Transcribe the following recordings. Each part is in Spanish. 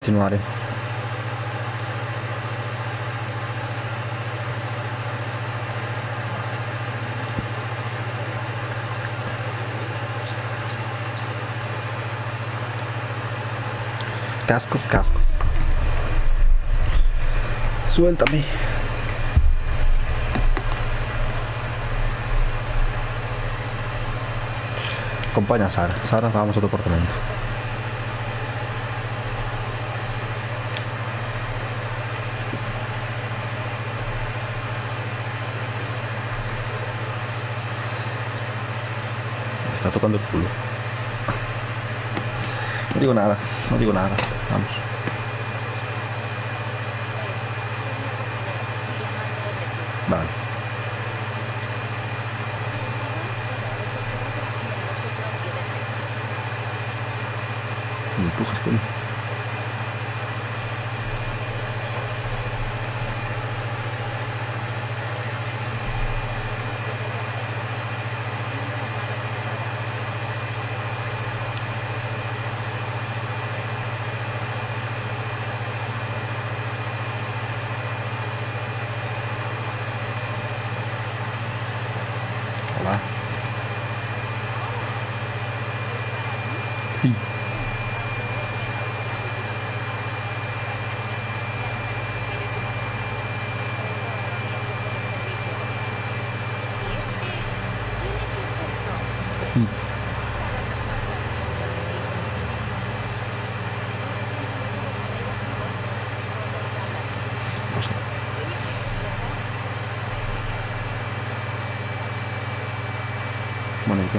Continuare. Cascos, cascos. Suéltame. Acompaña a Sara. Sara, vamos a tu apartamento. Me está tocando el culo. No digo nada, no digo nada. Vamos. Vale. Me empujas, coño. Hola. Sí. Sí. No sé. Bueno, ¿y qué?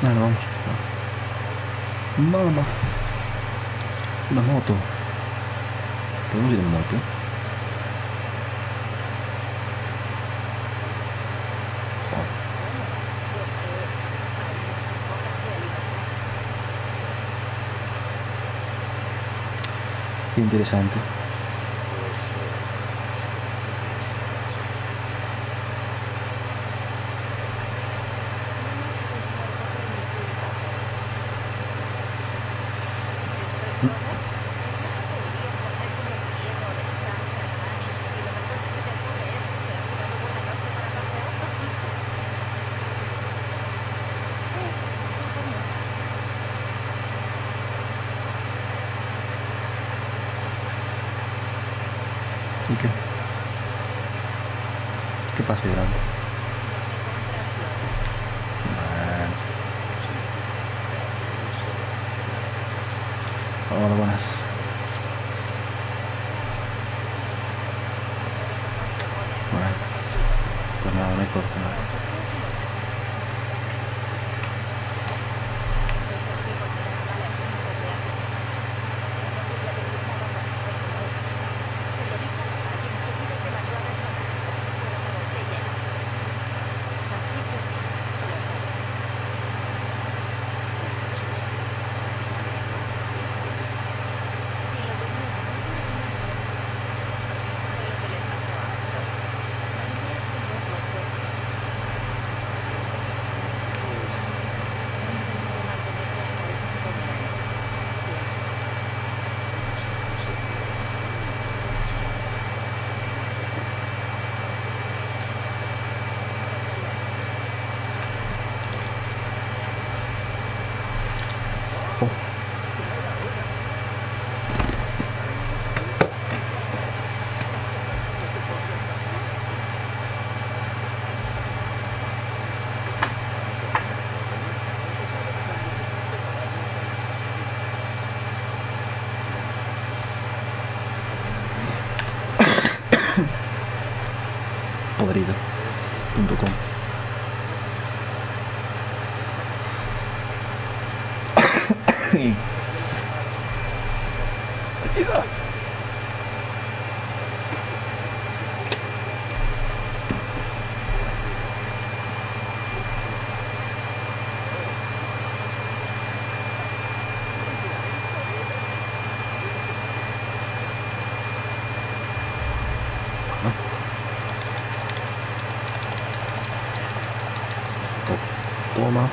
Ah, no, vamos. Mamá. Una moto. ¿Podemos ir en moto? Joder, qué interesante. ¿Y qué? ¿Qué pasa ahí delante? Bueno. Hola, buenas. Bueno, pues nada, no hay problema. Oh. Podrido.com. Ayuda. Toma.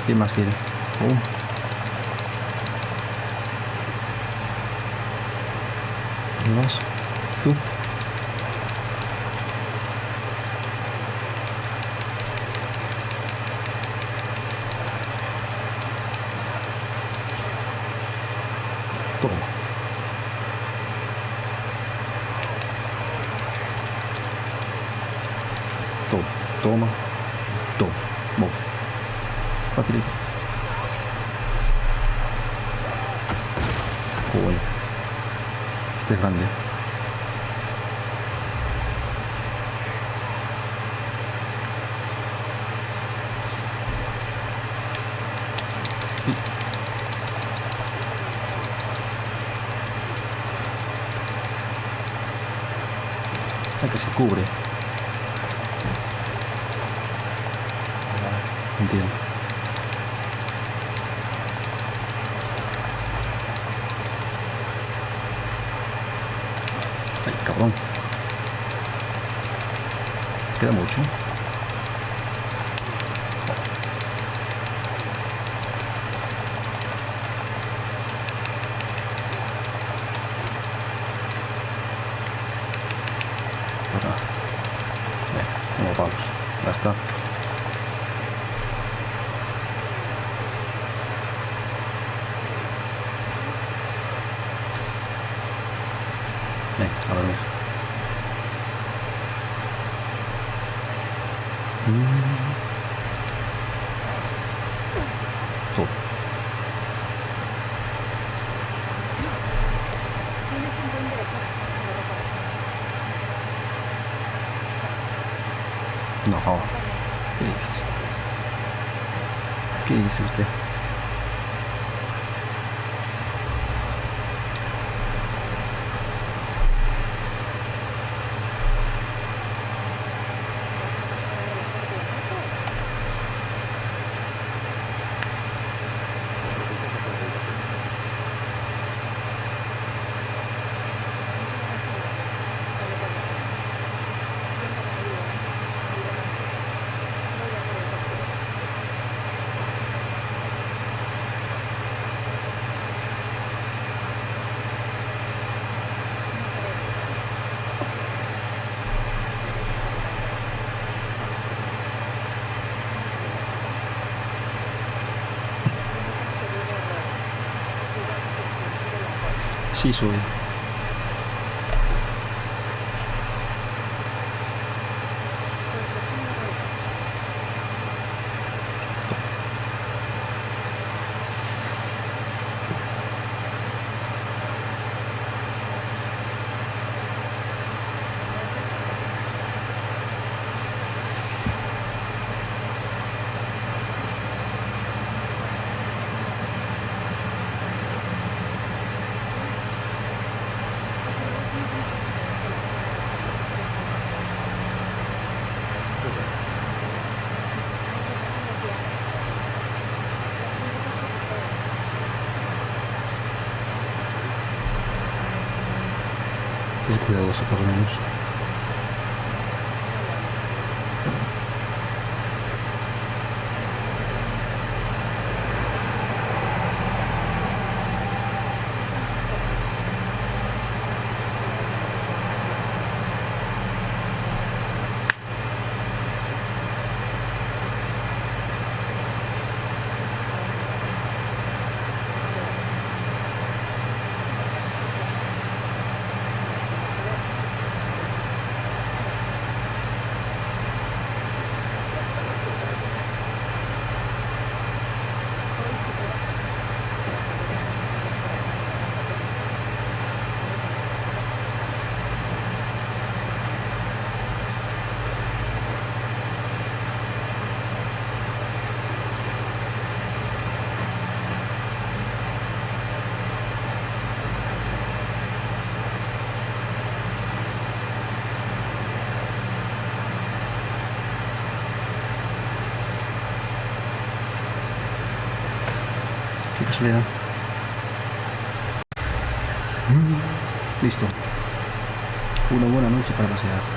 ¿Quién más quiere? Oh. ¿Dónde vas? ¿Tú? Toma. Toma. Toma. Toma. Vamos. Facilito. Joder. Este es grande. Sí. Ay, que se cubre. Entiendo. Ay, cabrón. Queda mucho. Ahora. Venga, vamos. Ya está. Venga, a dormir. Todo. Tienes un buen derecho a No. ¿Qué dice? ¿Qué dice usted? Sí, soy. Es cuidadoso por lo menos. Qué casualidad. Listo. Una buena noche para pasear.